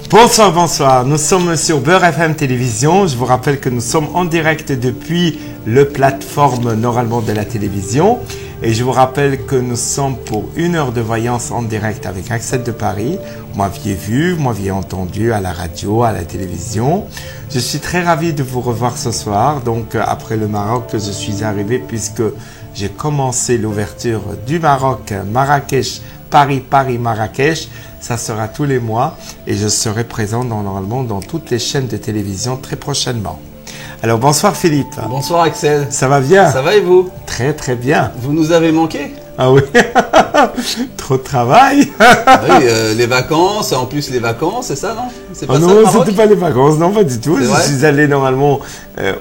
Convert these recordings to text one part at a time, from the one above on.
Bonsoir, bonsoir. Nous sommes sur Beurre FM Télévision. Je vous rappelle que nous sommes en direct depuis le plateforme normalement de la télévision. Et je vous rappelle que nous sommes pour 1 heure de voyance en direct avec Axel de Paris. Vous m'aviez vu, vous m'aviez entendu à la radio, à la télévision. Je suis très ravi de vous revoir ce soir. Donc après le Maroc, je suis arrivé puisque j'ai commencé l'ouverture du Maroc, Marrakech, Paris, Paris, Marrakech. Ça sera tous les mois et je serai présent normalement dans toutes les chaînes de télévision très prochainement. Alors bonsoir Philippe. Bonsoir Axel. Ça va bien? Ça va et vous? Très très bien. Vous nous avez manqué? Ah oui. Trop de travail. Oui, les vacances, en plus les vacances, c'est ça, non? C'est pas ça, non, c'était pas les vacances, non, pas du tout. Je suis allé normalement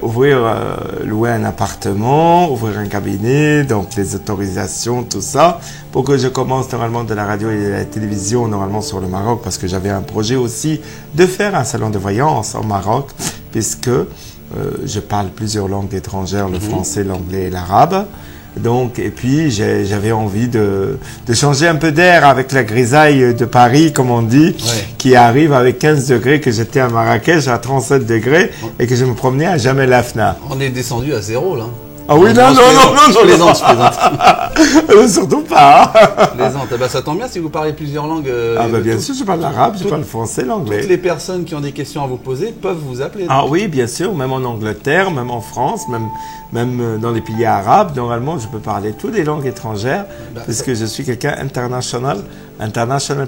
louer un appartement, ouvrir un cabinet, donc les autorisations, tout ça, pour que je commence normalement de la radio et de la télévision normalement sur le Maroc, parce que j'avais un projet aussi de faire un salon de voyance au Maroc, puisque je parle plusieurs langues étrangères, le français, l'anglais et l'arabe. Donc, et puis j'avais envie de changer un peu d'air avec la grisaille de Paris, comme on dit, qui arrive avec 15 degrés, que j'étais à Marrakech à 37 degrés et que je me promenais à Jamel Afna. On est descendu à 0 là. Ah oui, non, je plaisante. Surtout pas. Je plaisante. Eh ben, ça tombe bien si vous parlez plusieurs langues. Bien sûr, je parle l'arabe, je parle le français, l'anglais. Toutes les personnes qui ont des questions à vous poser peuvent vous appeler. Ah oui, bien sûr, même en Angleterre, même en France, même dans les pays arabes, normalement, je peux parler toutes les langues étrangères, puisque je suis quelqu'un international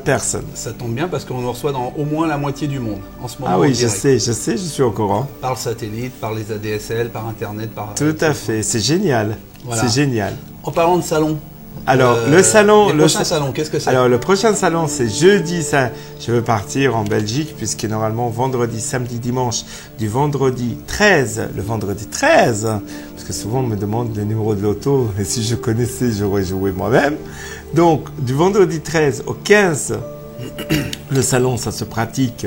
person. Ça tombe bien parce qu'on nous reçoit dans au moins la moitié du monde en ce moment. Ah oui, je sais, je suis au courant. Par le satellite, par les ADSL, par Internet, par... Tout à fait, c'est génial. Voilà. C'est génial. En parlant de salon. Alors, le salon... Le prochain salon, qu'est-ce que c'est? Alors, le prochain salon, c'est jeudi. Je veux partir en Belgique, puisque normalement, vendredi, samedi, dimanche, du vendredi 13, le vendredi 13, parce que souvent, on me demande le numéro de l'auto, et si je connaissais, j'aurais joué moi-même. Donc, du vendredi 13 au 15, le salon, ça se pratique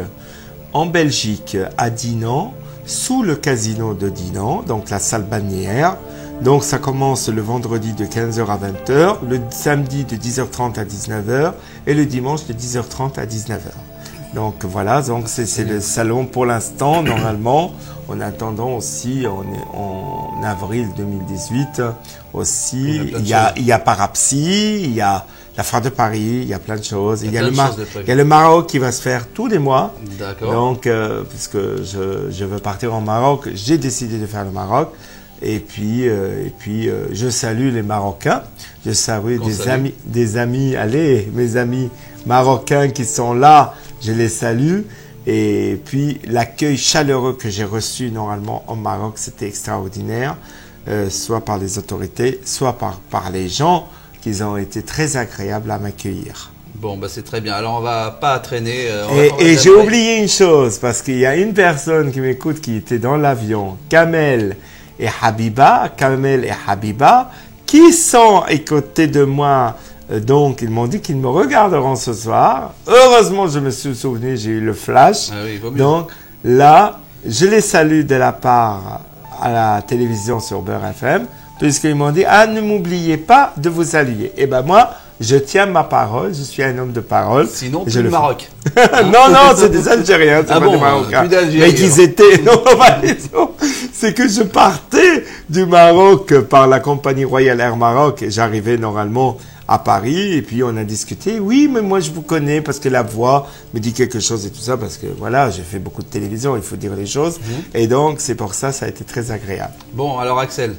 en Belgique, à Dinan, sous le casino de Dinan, donc la salle bannière. Donc, ça commence le vendredi de 15h à 20h, le samedi de 10h30 à 19h et le dimanche de 10h30 à 19h. Donc, voilà, donc c'est le salon pour l'instant, normalement. En attendant aussi, en avril 2018, aussi, il y a Parapsy, il y a la Foire de Paris, il y a plein de choses. Il y a le Maroc qui va se faire tous les mois. D'accord. Donc, puisque je veux partir en Maroc, j'ai décidé de faire le Maroc. Et puis, je salue les Marocains. Je salue des amis, allez, mes amis marocains qui sont là, je les salue. Et puis, l'accueil chaleureux que j'ai reçu normalement au Maroc, c'était extraordinaire, soit par les autorités, soit par les gens, qui ont été très agréables à m'accueillir. Bon, bah c'est très bien. Alors, on va pas traîner. Et j'ai oublié une chose, parce qu'il y a une personne qui m'écoute qui était dans l'avion, Kamel et Habiba, qui sont à côté de moi. Donc, ils m'ont dit qu'ils me regarderont ce soir. Heureusement, je me suis souvenu, j'ai eu le flash. Ah oui, vaut mieux. Donc, là, je les salue de la part à la télévision sur Beurre FM, puisqu'ils m'ont dit, ne m'oubliez pas de vous saluer. Et ben moi, je tiens ma parole, je suis un homme de parole. Sinon, plus le Maroc. Non, c'est des Algériens, c'est pas des Marocains. Mais qu'ils étaient... C'est que je partais du Maroc par la compagnie Royal Air Maroc et j'arrivais normalement à Paris et puis on a discuté. Oui, mais moi je vous connais parce que la voix me dit quelque chose et tout ça parce que voilà, j'ai fait beaucoup de télévision, il faut dire les choses. Et donc c'est pour ça a été très agréable. Bon, alors Axel,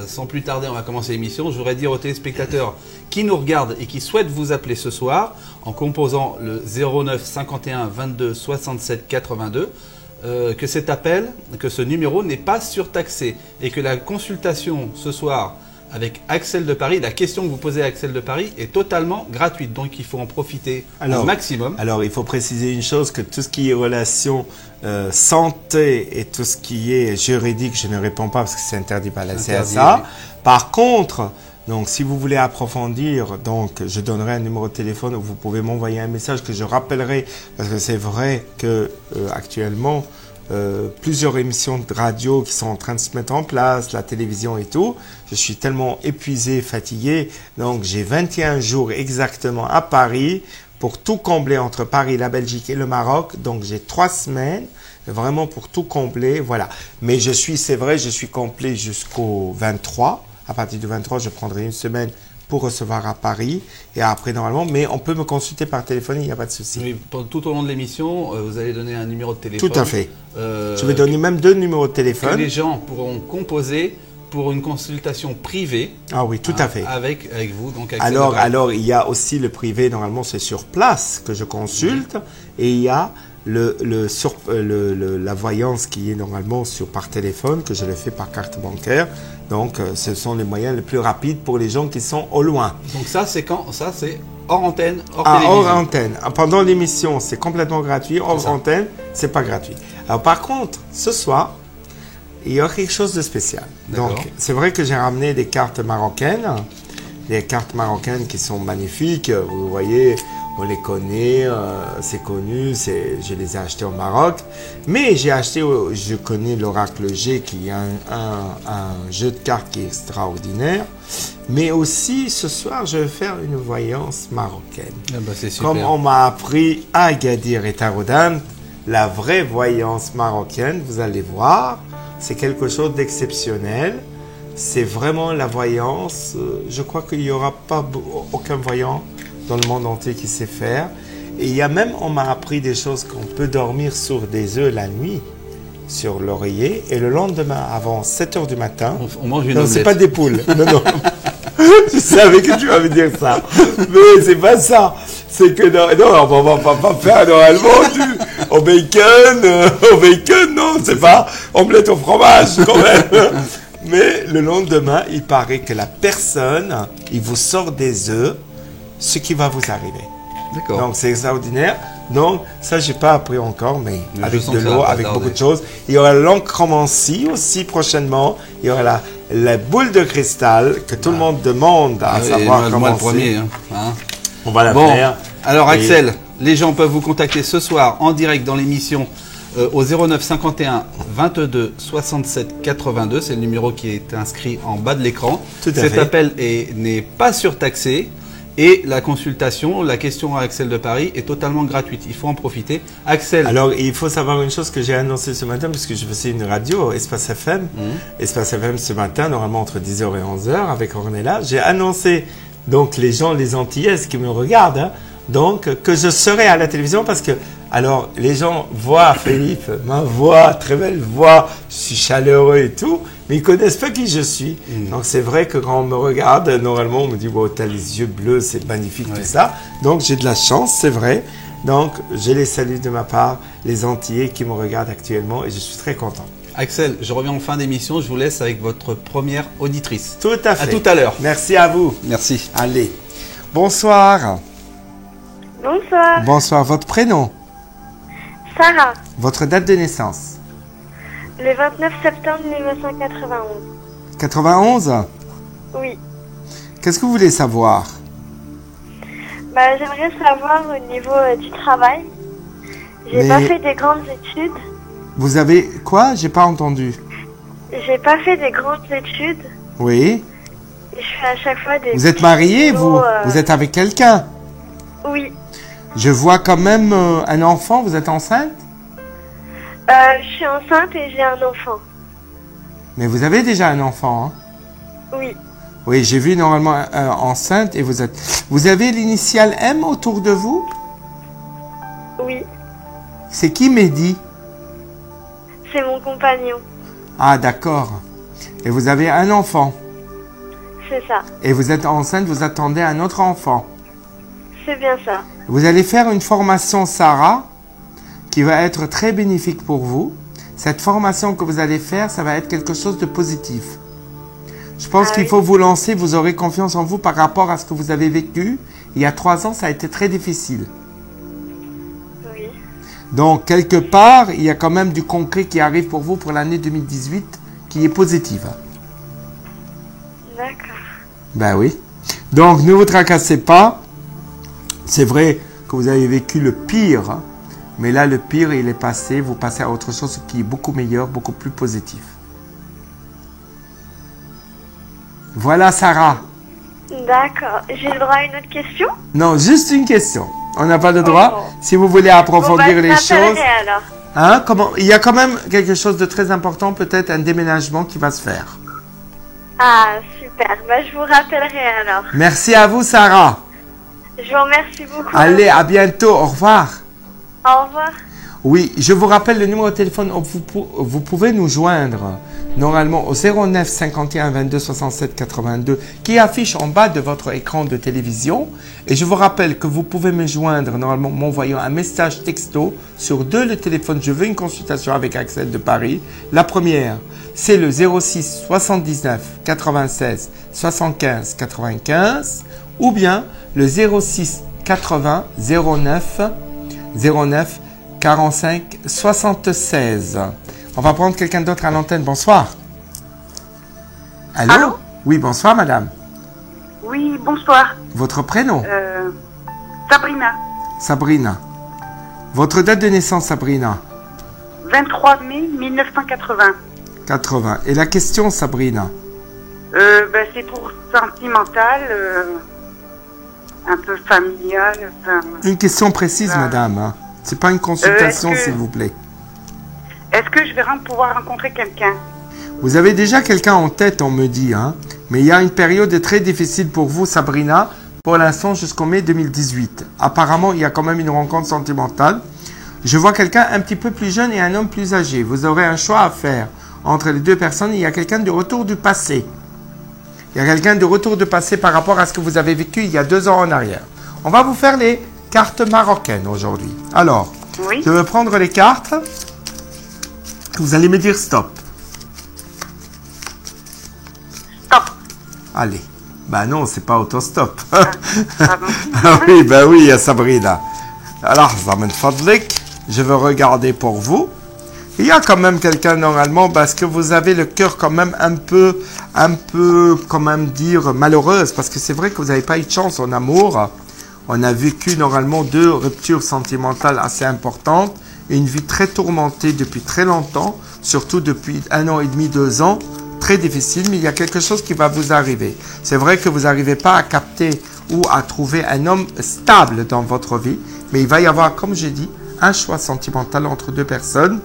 sans plus tarder, on va commencer l'émission. Je voudrais dire aux téléspectateurs qui nous regardent et qui souhaitent vous appeler ce soir en composant le 09 51 22 67 82 que cet appel, que ce numéro n'est pas surtaxé et que la consultation ce soir avec Axel de Paris, la question que vous posez à Axel de Paris est totalement gratuite. Donc, il faut en profiter au maximum. Alors, il faut préciser une chose, que tout ce qui est relation santé et tout ce qui est juridique, je ne réponds pas parce que c'est interdit par la CSA. Oui. Par contre, donc, si vous voulez approfondir, donc, je donnerai un numéro de téléphone où vous pouvez m'envoyer un message que je rappellerai parce que c'est vrai que actuellement, plusieurs émissions de radio qui sont en train de se mettre en place, la télévision et tout. Je suis tellement épuisé, fatigué. Donc, j'ai 21 jours exactement à Paris pour tout combler entre Paris, la Belgique et le Maroc. Donc, j'ai 3 semaines vraiment pour tout combler. Voilà. Mais c'est vrai, je suis complet jusqu'au 23. À partir du 23, je prendrai une semaine pour recevoir à Paris et après normalement, mais on peut me consulter par téléphone, il n'y a pas de souci. Oui, tout au long de l'émission, vous allez donner un numéro de téléphone. Tout à fait. Je vais donner même 2 numéros de téléphone. Que les gens pourront composer pour une consultation privée. Ah oui, tout à fait. Avec vous. Donc alors, il y a aussi le privé, normalement c'est sur place que je consulte, et il y a la voyance qui est normalement par téléphone, que je le fais par carte bancaire. Donc, ce sont les moyens les plus rapides pour les gens qui sont au loin. Donc ça, c'est quand? Ça, c'est hors antenne, hors télévision. Hors antenne. Pendant l'émission, c'est complètement gratuit. Hors antenne, c'est pas gratuit. Alors, par contre, ce soir, il y a quelque chose de spécial. Donc, c'est vrai que j'ai ramené des cartes marocaines. Des cartes marocaines qui sont magnifiques. Vous voyez, on les connaît, c'est connu, je les ai achetées au Maroc. Mais je connais l'Oracle G qui est un jeu de cartes qui est extraordinaire. Mais aussi, ce soir, je vais faire une voyance marocaine. Ah bah c'est super. Comme on m'a appris à Agadir et Taroudant, la vraie voyance marocaine, vous allez voir, c'est quelque chose d'exceptionnel. C'est vraiment la voyance. Je crois qu'il n'y aura pas aucun voyant dans le monde entier qui sait faire. Et il y a même, on m'a appris des choses qu'on peut dormir sur des œufs la nuit, sur l'oreiller, et le lendemain, avant 7 h du matin, on mange une non, omelette. c'est pas des poules. Non, non. Je savais que tu vas me dire ça. Mais c'est pas ça. C'est que non, on va pas faire normalement au bacon, non, c'est pas omelette au fromage quand même. Mais le lendemain, il paraît que la personne, il vous sort des œufs, ce qui va vous arriver. D'accord. Donc, c'est extraordinaire. Donc, ça, j'ai pas appris encore, mais avec de l'eau, avec beaucoup de choses. Il y aura l'encromancie aussi prochainement. Il y aura la boule de cristal que tout le monde demande à savoir comment le premier. On va la faire. Alors, Axel, les gens peuvent vous contacter ce soir en direct dans l'émission au 09 51 22 67 82. C'est le numéro qui est inscrit en bas de l'écran. Cet appel n'est pas surtaxé. Et la consultation, la question à Axel de Paris est totalement gratuite. Il faut en profiter. Axel. Alors, il faut savoir une chose que j'ai annoncée ce matin, parce que je faisais une radio, Espace FM. Espace FM ce matin, normalement entre 10 h et 11 h, avec Ornella. J'ai annoncé, donc, les gens, les Antillaises qui me regardent, donc, que je serai à la télévision parce que, alors, les gens voient Philippe, ma voix, très belle voix, je suis chaleureux et tout, mais ils connaissent pas qui je suis. Donc, c'est vrai que quand on me regarde, normalement, on me dit, wow, t'as les yeux bleus, c'est magnifique, tout ça. Donc, j'ai de la chance, c'est vrai. Donc, je les salue de ma part, les Antillais qui me regardent actuellement, et je suis très content. Axel, je reviens en fin d'émission, je vous laisse avec votre première auditrice. Tout à fait. À tout à l'heure. Merci à vous. Merci. Allez. Bonsoir. Bonsoir. Bonsoir. Votre prénom? Sarah. Votre date de naissance? Le 29 septembre 1991. 91? Oui. Qu'est-ce que vous voulez savoir? J'aimerais savoir au niveau du travail. J'ai pas fait des grandes études. Vous avez quoi? J'ai pas entendu. J'ai pas fait des grandes études. Oui. Et je fais à chaque fois des... Vous êtes marié, vous? Vous êtes avec quelqu'un? Oui. Je vois quand même un enfant. Vous êtes enceinte? Je suis enceinte et j'ai un enfant. Mais vous avez déjà un enfant, hein? Oui. Oui, j'ai vu normalement enceinte et vous avez l'initiale M autour de vous? Oui. C'est qui Mehdi? C'est mon compagnon. Ah, d'accord. Et vous avez un enfant? C'est ça. Et vous êtes enceinte, vous attendez un autre enfant? C'est bien ça. Vous allez faire une formation Sarah qui va être très bénéfique pour vous. Cette formation que vous allez faire, ça va être quelque chose de positif. Je pense qu'il faut vous lancer, vous aurez confiance en vous par rapport à ce que vous avez vécu. Il y a 3 ans, ça a été très difficile. Oui. Donc, quelque part, il y a quand même du concret qui arrive pour vous pour l'année 2018 qui est positive. D'accord. Ben oui. Donc, ne vous tracassez pas. C'est vrai que vous avez vécu le pire, hein, mais là, le pire, il est passé. Vous passez à autre chose qui est beaucoup meilleur, beaucoup plus positif. Voilà, Sarah. D'accord. J'ai le droit à une autre question? Non, juste une question. On n'a pas le droit. Oh. Si vous voulez approfondir les je choses. m'appellerai alors. Hein, comment, il y a quand même quelque chose de très important, peut-être un déménagement qui va se faire. Ah, super. Bah, je vous rappellerai alors. Merci à vous, Sarah. Je vous remercie beaucoup. Allez, à bientôt. Au revoir. Au revoir. Oui, je vous rappelle le numéro de téléphone où vous pouvez nous joindre normalement au 09 51 22 67 82 qui affiche en bas de votre écran de télévision. Et je vous rappelle que vous pouvez me joindre normalement en m'envoyant un message texto sur le téléphone. Je veux une consultation avec Axel de Paris. La première, c'est le 06 79 96 75 95 ou bien le 06 80 09 45 76. On va prendre quelqu'un d'autre à l'antenne. Bonsoir. Allô? Allô? Oui, bonsoir, madame. Oui, bonsoir. Votre prénom? Sabrina. Sabrina. Votre date de naissance, Sabrina? 23 mai 1980. 80. Et la question, Sabrina? C'est pour sentimental, un peu familial. Enfin, Une question précise, madame. Hein. C'est pas une consultation, s'il vous plaît. est-ce que je vais pouvoir rencontrer quelqu'un? Vous avez déjà quelqu'un en tête, on me dit, hein. Mais il y a une période très difficile pour vous, Sabrina, pour l'instant jusqu'au mai 2018. Apparemment, il y a quand même une rencontre sentimentale. Je vois quelqu'un un petit peu plus jeune et un homme plus âgé. Vous aurez un choix à faire entre les deux personnes. Il y a quelqu'un de retour du passé. Il y a quelqu'un de retour du passé par rapport à ce que vous avez vécu il y a 2 ans en arrière. On va vous faire les cartes marocaines aujourd'hui. Alors, Oui. je vais prendre les cartes. Vous allez me dire stop. Stop. Allez. Bah non, c'est pas auto-stop. Pardon. Ah oui, bah oui, ya Sabrina. Alors, Zaman Fadlik, je veux regarder pour vous. Il y a quand même quelqu'un normalement parce que vous avez le cœur quand même un peu, quand même dire, malheureuse. Parce que c'est vrai que vous n'avez pas eu de chance en amour. On a vécu normalement 2 ruptures sentimentales assez importantes. Une vie très tourmentée depuis très longtemps. Surtout depuis 1 an et demi, 2 ans. Très difficile, mais il y a quelque chose qui va vous arriver. C'est vrai que vous n'arrivez pas à capter ou à trouver un homme stable dans votre vie. Mais il va y avoir, comme j'ai dit, un choix sentimental entre 2 personnes.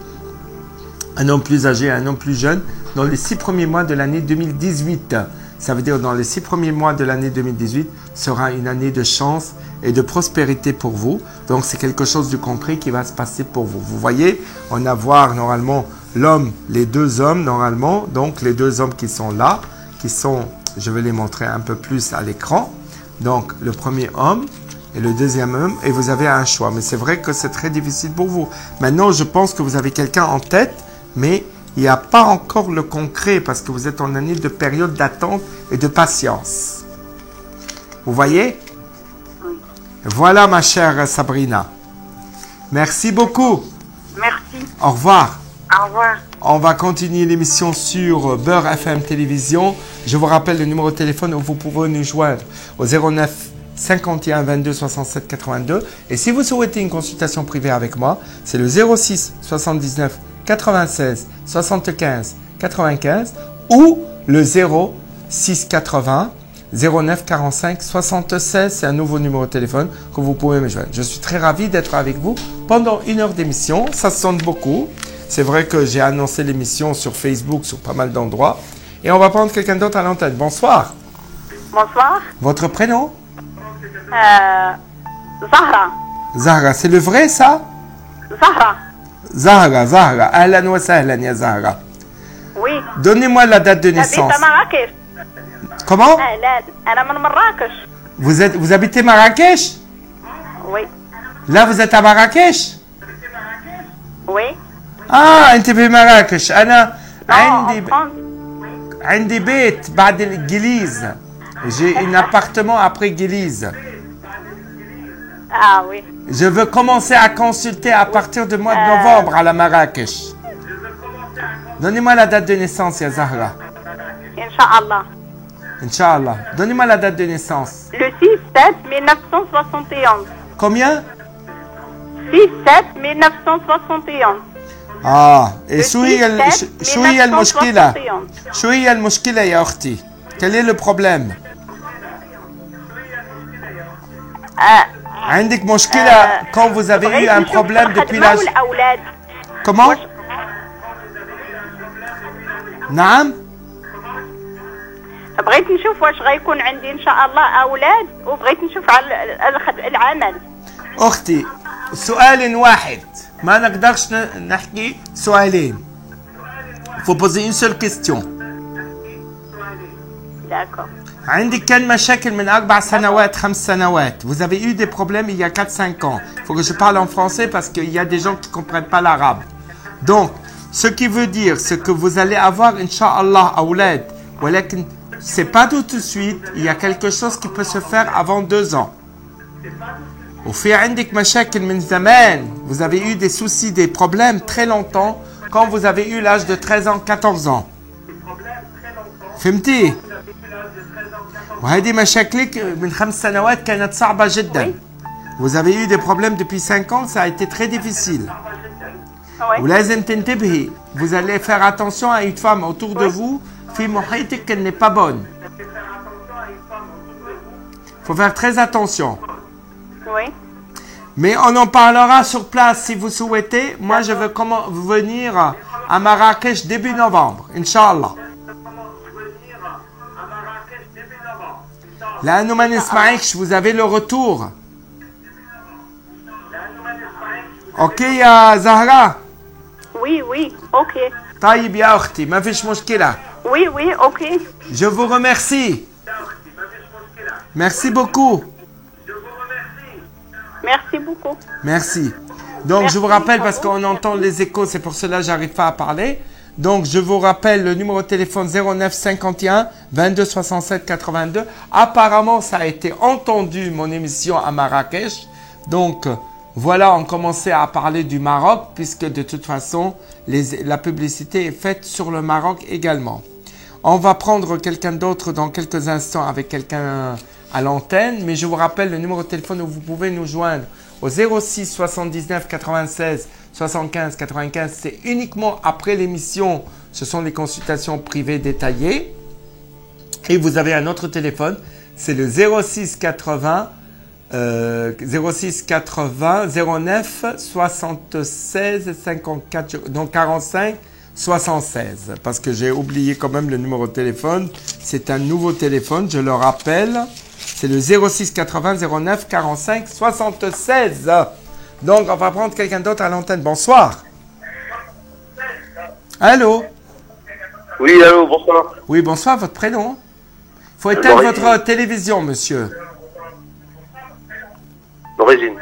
Un homme plus âgé et un homme plus jeune dans les 6 premiers mois de l'année 2018. Ça veut dire dans les 6 premiers mois de l'année 2018 sera une année de chance et de prospérité pour vous. Donc c'est quelque chose de concret qui va se passer pour vous. Vous voyez, on a voir normalement l'homme, les 2 hommes normalement. Donc les 2 hommes qui sont là, qui sont, je vais les montrer un peu plus à l'écran. Donc le premier homme et le deuxième homme et vous avez un choix. Mais c'est vrai que c'est très difficile pour vous. Maintenant, je pense que vous avez quelqu'un en tête. Mais il n'y a pas encore le concret parce que vous êtes en année de période d'attente et de patience. Vous voyez? Oui. Voilà ma chère Sabrina. Merci beaucoup. Merci. Au revoir. Au revoir. On va continuer l'émission sur Beurre FM Télévision. Je vous rappelle le numéro de téléphone où vous pouvez nous joindre au 09 51 22 67 82. Et si vous souhaitez une consultation privée avec moi, c'est le 06 79 96 75 95 ou le 06 80 09 45 76. C'est un nouveau numéro de téléphone que vous pouvez me joindre. Je suis très ravi d'être avec vous pendant 1 heure d'émission. Ça sonne beaucoup. C'est vrai que j'ai annoncé l'émission sur Facebook, sur pas mal d'endroits. Et on va prendre quelqu'un d'autre à l'antenne. Bonsoir. Bonsoir. Votre prénom? Zahra. Zahra. C'est le vrai ça? Zahra. Zahra. Ahlan wa sahlan ya Zahra. Oui. Donnez-moi la date de naissance. j'habite à Marrakech. Comment? أنا من مراكش. Vous habitez Marrakech? Oui. Là, vous êtes à Marrakech? Oui. Ah, أنت في مراكش. أنا Non, en France. عندي بيت بعد الجليز. J'ai un appartement après Guélise. Ah oui. Je veux commencer à consulter à partir du mois de novembre à la Marrakech. Donnez-moi la date de naissance, ya Zahra. Inch'Allah. Inch'Allah. Donnez-moi la date de naissance. Le 6/7/1971. Combien? 6/7/1971. et شو هي المشكلة؟ شو هي المشكلة يا أختي؟ Quel est le problème? عندك مشكلة quand vous avez eu un problème depuis l'âge. والأولاد. Comment? نعم. بغيت نشوف واش غيكون عندي ان شاء الله اولاد وبغيت نشوف على العمل. أختي سؤال واحد ما نقدرش نحكي سؤالين. Faut poser une seule question. D'accord. عندك كان مشاكل من 4 سنوات 5 سنوات. Vous avez eu des problèmes il y a 4-5 ans. Il faut que je parle en français parce qu'il y a des gens qui ne comprennent pas l'arabe. Donc, ce qui veut dire, c'est que vous allez avoir, Inch'Allah, أولاد. ولكن c'est pas tout de suite. Il y a quelque chose qui peut se faire avant 2 ans. وفي عندك مشاكل من زمان. Vous avez eu des soucis, des problèmes très longtemps quand vous avez eu l'âge de 13 ans, 14 ans. فهمتي؟ وهذه مشاكلك من 5 سنوات كانت صعبة جدا. Vous avez eu des problèmes depuis 5 ans, ça a été très difficile. Oui. ولازم تنتبهي. Vous allez faire attention à une femme autour de vous في محيطك qu'elle n'est pas bonne. Faut faire très attention. Oui. Mais on en parlera sur place si vous souhaitez. Moi, je veux venir à Marrakech début novembre, Inch'Allah. لأنه ما نسمعكش, vous avez le retour. Ok يا زهرة. Oui, oui, ok. طيب يا أختي, ما فيش مشكلة. Oui, oui, ok. Je vous remercie. Merci beaucoup. Merci beaucoup. Merci. Donc, Merci. je vous rappelle, parce qu'on entend les échos, c'est pour cela que j'arrive pas à parler. Donc, je vous rappelle le numéro de téléphone 09 51 22 67 82. Apparemment, ça a été entendu, mon émission à Marrakech. Donc, voilà, on commençait à parler du Maroc, puisque de toute façon, la publicité est faite sur le Maroc également. On va prendre quelqu'un d'autre dans quelques instants avec quelqu'un à l'antenne, mais je vous rappelle le numéro de téléphone où vous pouvez nous joindre au 06 79 96 75 95. C'est uniquement après l'émission, ce sont les consultations privées détaillées. Et vous avez un autre téléphone, c'est le 06 80 09 76 54, donc 45 76, parce que j'ai oublié quand même le numéro de téléphone. C'est un nouveau téléphone, je le rappelle. C'est le 06 80 09 45 76. Donc, on va prendre quelqu'un d'autre à l'antenne. Bonsoir. Allô? Oui, allô, bonsoir. Oui, bonsoir, votre prénom? Il faut éteindre L'origine. votre télévision, monsieur. L'origine.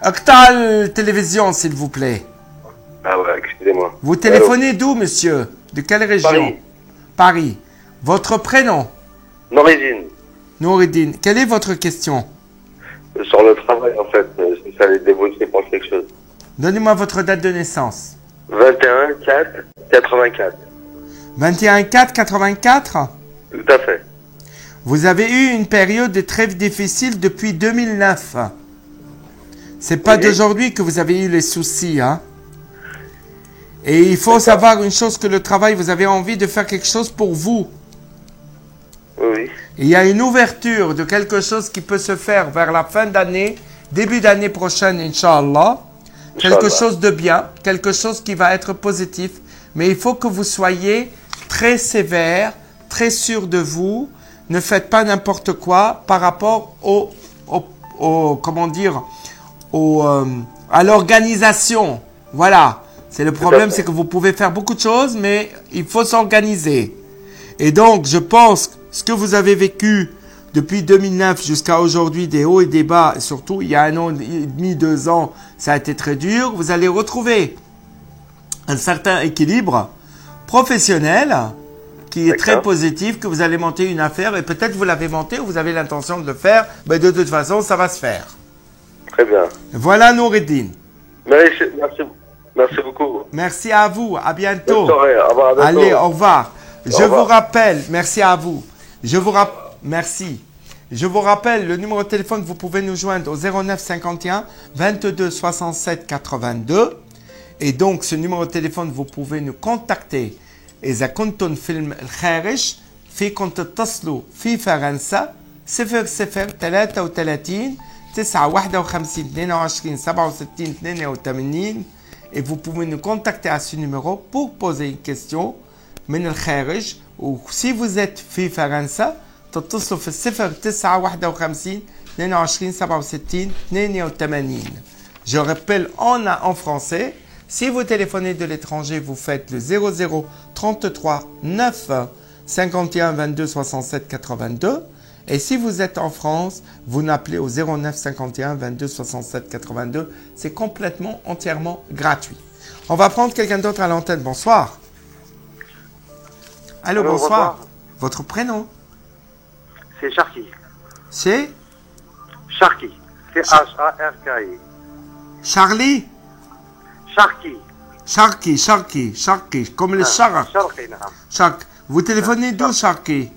Octal télévision, s'il vous plaît. Ah ouais, excusez-moi. Vous téléphonez d'où, monsieur? De quelle région? Paris. Paris. Votre prénom? L'origine. Noureddin. Quelle est votre question? Sur le travail, en fait, si ça allait déboucher pour quelque chose. Donnez-moi votre date de naissance. 21 4 84. 21 4 84. Tout à fait. Vous avez eu une période très difficile depuis 2009. C'est pas Oui. d'aujourd'hui que vous avez eu les soucis, hein. Et il faut savoir une chose, que le travail, vous avez envie de faire quelque chose pour vous. Oui. Il y a une ouverture de quelque chose qui peut se faire vers la fin d'année, début d'année prochaine, Inch'Allah. Quelque Inch'Allah. chose de bien, quelque chose qui va être positif. Mais il faut que vous soyez très sévère, très sûr de vous. Ne faites pas n'importe quoi par rapport comment dire, à l'organisation. Voilà. C'est le problème, c'est que vous pouvez faire beaucoup de choses, mais il faut s'organiser. Et donc, je pense que ce que vous avez vécu depuis 2009 jusqu'à aujourd'hui, des hauts et des bas, et surtout il y a 1 an et demi, 2 ans, ça a été très dur. Vous allez retrouver un certain équilibre professionnel qui est très positif, que vous allez monter une affaire, et peut-être vous l'avez monté ou vous avez l'intention de le faire, mais de toute façon, ça va se faire. Très bien. Voilà Noureddin. Merci, merci beaucoup. Merci à vous, à bientôt. Bonne soirée, au revoir, à bientôt. Allez, au revoir. Je revoir. vous rappelle, merci à vous. Merci. Je vous rappelle le numéro de téléphone, vous pouvez nous joindre au 09 51 22 67 82. Et donc, ce numéro de téléphone, vous pouvez nous contacter. إذا كنتم في الخارج فيكم تتصلوا في فرنسا 00 33 951 22 67 82. Et vous pouvez nous contacter à ce numéro pour poser une question من الخارج. ou si vous êtes في فرنسا تتصلوا في 0951 22 67 82. Je rappelle en français. Si vous téléphonez de l'étranger, vous faites le 00 33 9 51 22 67 82. Et si vous êtes en France, vous n'appelez au 09 51 22 67 82. C'est complètement, entièrement gratuit. On va prendre quelqu'un d'autre à l'antenne. Bonsoir. Allô, bonsoir. Votre prénom? C'est Sharky. C'est Sharky. C'est H-A-R-K-I. Charlie? Sharky. Sharky. Comme le char. Sharky, نعم. Shark. Vous téléphonez d'où, Sharky?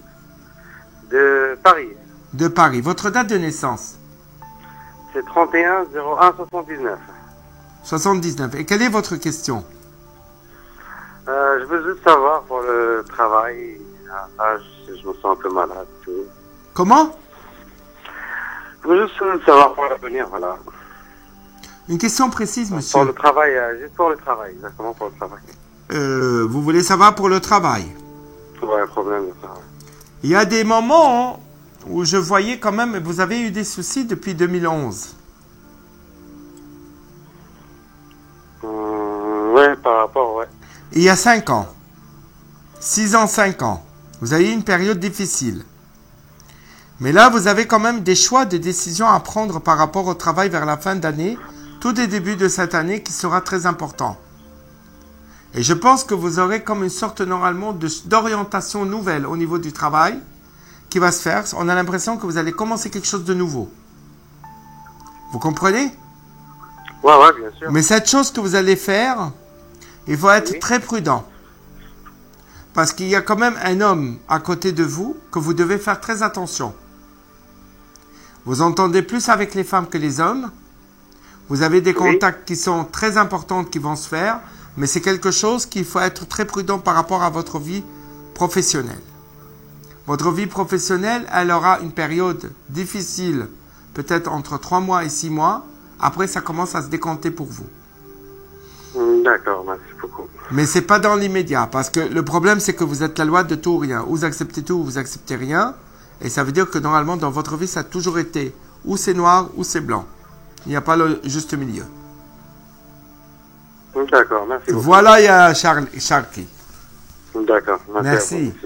De Paris. De Paris. Votre date de naissance? C'est 31 01 79. 79. Et quelle est votre question? Je veux juste savoir pour le travail. Je me sens un peu malade. Tout. Comment? Je veux juste savoir pour l'avenir, voilà. Une question précise, monsieur. Pour le travail, juste pour le travail, exactement pour le travail. Vous voulez savoir pour le travail? Ouais, un problème de travail. Il y a des moments où je voyais quand même, vous avez eu des soucis depuis 2011. Ouais, par rapport, ouais. Il y a 5 ans. 6 ans, 5 ans. Vous avez eu une période difficile. Mais là, vous avez quand même des choix, des décisions à prendre par rapport au travail vers la fin d'année, tout des débuts de cette année qui sera très important. Et je pense que vous aurez comme une sorte normalement d'orientation nouvelle au niveau du travail qui va se faire. On a l'impression que vous allez commencer quelque chose de nouveau. Vous comprenez? Ouais, bien sûr. Mais cette chose que vous allez faire, il faut être très prudent. Parce qu'il y a quand même un homme à côté de vous que vous devez faire très attention. Vous entendez plus avec les femmes que les hommes. Vous avez des contacts qui sont très importants qui vont se faire. Mais c'est quelque chose qu'il faut être très prudent par rapport à votre vie professionnelle. Votre vie professionnelle, elle aura une période difficile, peut-être entre 3 mois et 6 mois. Après, ça commence à se décanter pour vous. D'accord, merci beaucoup. Mais c'est pas dans l'immédiat, parce que le problème, c'est que vous êtes la loi de tout ou rien. Ou vous acceptez tout ou vous acceptez rien. Et ça veut dire que normalement, dans votre vie, ça a toujours été ou c'est noir ou c'est blanc. Il n'y a pas le juste milieu. D'accord, merci beaucoup. Voilà, il y a Sharky. D'accord,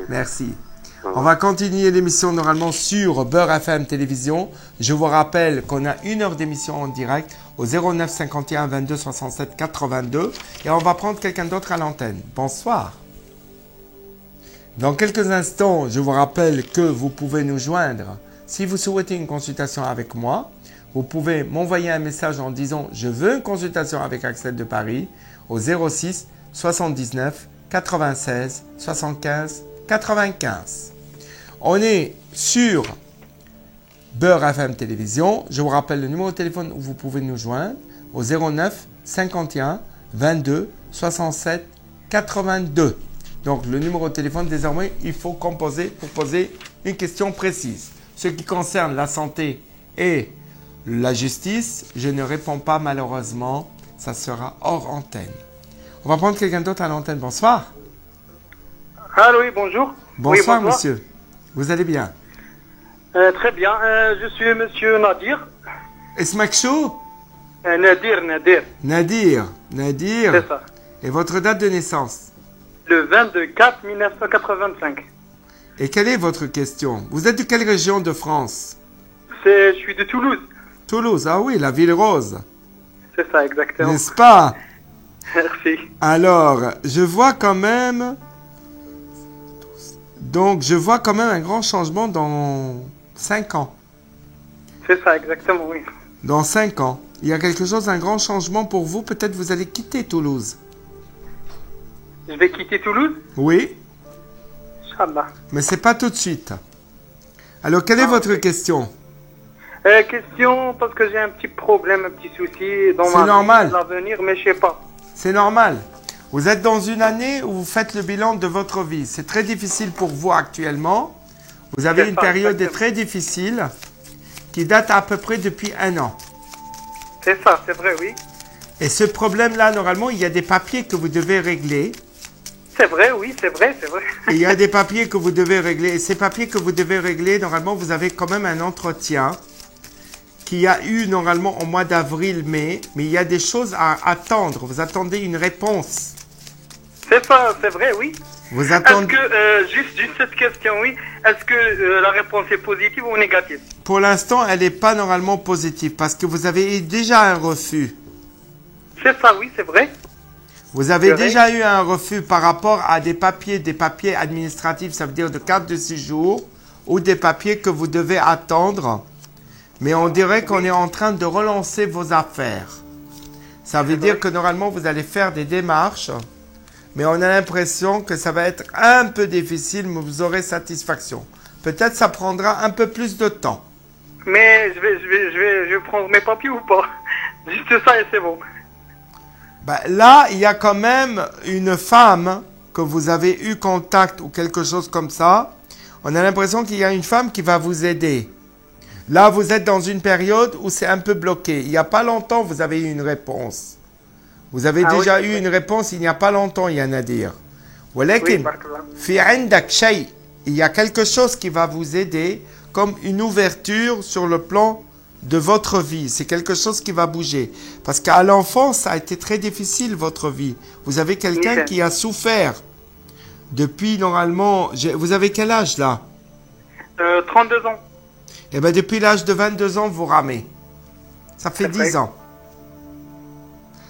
merci. On va continuer l'émission normalement sur Beurre FM Télévision. Je vous rappelle qu'on a 1 heure d'émission en direct au 09 51 22 67 82 et on va prendre quelqu'un d'autre à l'antenne. Bonsoir. Dans quelques instants, je vous rappelle que vous pouvez nous joindre. Si vous souhaitez une consultation avec moi, vous pouvez m'envoyer un message en disant « Je veux une consultation avec Axel de Paris » au 06 79 96 75 95. On est sur Beurre FM Télévision. Je vous rappelle le numéro de téléphone où vous pouvez nous joindre au 09 51 22 67 82. Donc le numéro de téléphone, désormais, il faut composer pour poser une question précise. Ce qui concerne la santé et la justice, je ne réponds pas malheureusement. Ça sera hors antenne. On va prendre quelqu'un d'autre à l'antenne. Bonsoir. Allô, oui, bonjour. Bonsoir, monsieur. Vous allez bien? Très bien. Je suis monsieur Nadir. Esmak Chou? Nadir. Nadir. C'est ça. Et votre date de naissance? Le 22/4 1985. Et quelle est votre question? Vous êtes de quelle région de France? Je suis de Toulouse. Toulouse, ah oui, la ville rose. C'est ça, exactement. N'est-ce pas? Merci. Alors, je vois quand même... Donc, je vois quand même un grand changement dans 5 ans. C'est ça, exactement, oui. Dans 5 ans. Il y a quelque chose, un grand changement pour vous. Peut-être vous allez quitter Toulouse. Je vais quitter Toulouse? Oui. Inch'Allah. Mais c'est pas tout de suite. Alors, quelle est votre question? Question, parce que j'ai un petit problème, un petit souci dans l'avenir, mais je sais pas. C'est normal. Vous êtes dans une année où vous faites le bilan de votre vie. C'est très difficile pour vous actuellement. Vous avez une période très difficile qui date à peu près depuis 1 an. C'est ça, c'est vrai, oui. Et ce problème-là, normalement, il y a des papiers que vous devez régler. C'est vrai, oui, c'est vrai, c'est vrai. Il y a des papiers que vous devez régler. Et ces papiers que vous devez régler, normalement, vous avez quand même un entretien qui a eu normalement au mois d'avril, mai. Mais il y a des choses à attendre. Vous attendez une réponse. C'est ça, c'est vrai, oui. Vous attendez... Est-ce que, juste cette question, oui, est-ce que la réponse est positive ou négative? Pour l'instant, elle n'est pas normalement positive parce que vous avez eu déjà un refus. C'est ça, oui, c'est vrai. Vous avez déjà eu un refus par rapport à des papiers administratifs, ça veut dire de carte de séjour, ou des papiers que vous devez attendre. Mais on dirait qu'on est en train de relancer vos affaires. Ça veut dire que normalement, vous allez faire des démarches, mais on a l'impression que ça va être un peu difficile, mais vous aurez satisfaction. Peut-être ça prendra un peu plus de temps. Mais je vais prendre mes papiers ou pas? Juste ça et c'est bon. Ben, là, il y a quand même une femme que vous avez eu contact ou quelque chose comme ça. On a l'impression qu'il y a une femme qui va vous aider. Là, vous êtes dans une période où c'est un peu bloqué. Il n'y a pas longtemps, vous avez eu une réponse. Vous avez déjà eu une réponse il n'y a pas longtemps, Yann Nadir. ولكن في عندك شيء, il y a quelque chose qui va vous aider comme une ouverture sur le plan de votre vie. C'est quelque chose qui va bouger. Parce qu'à l'enfance, ça a été très difficile, votre vie. Vous avez quelqu'un qui a souffert. Depuis, normalement... Vous avez quel âge, là? 32 ans. Eh bien, depuis l'âge de 22 ans, vous ramez. Ça fait 10 ans.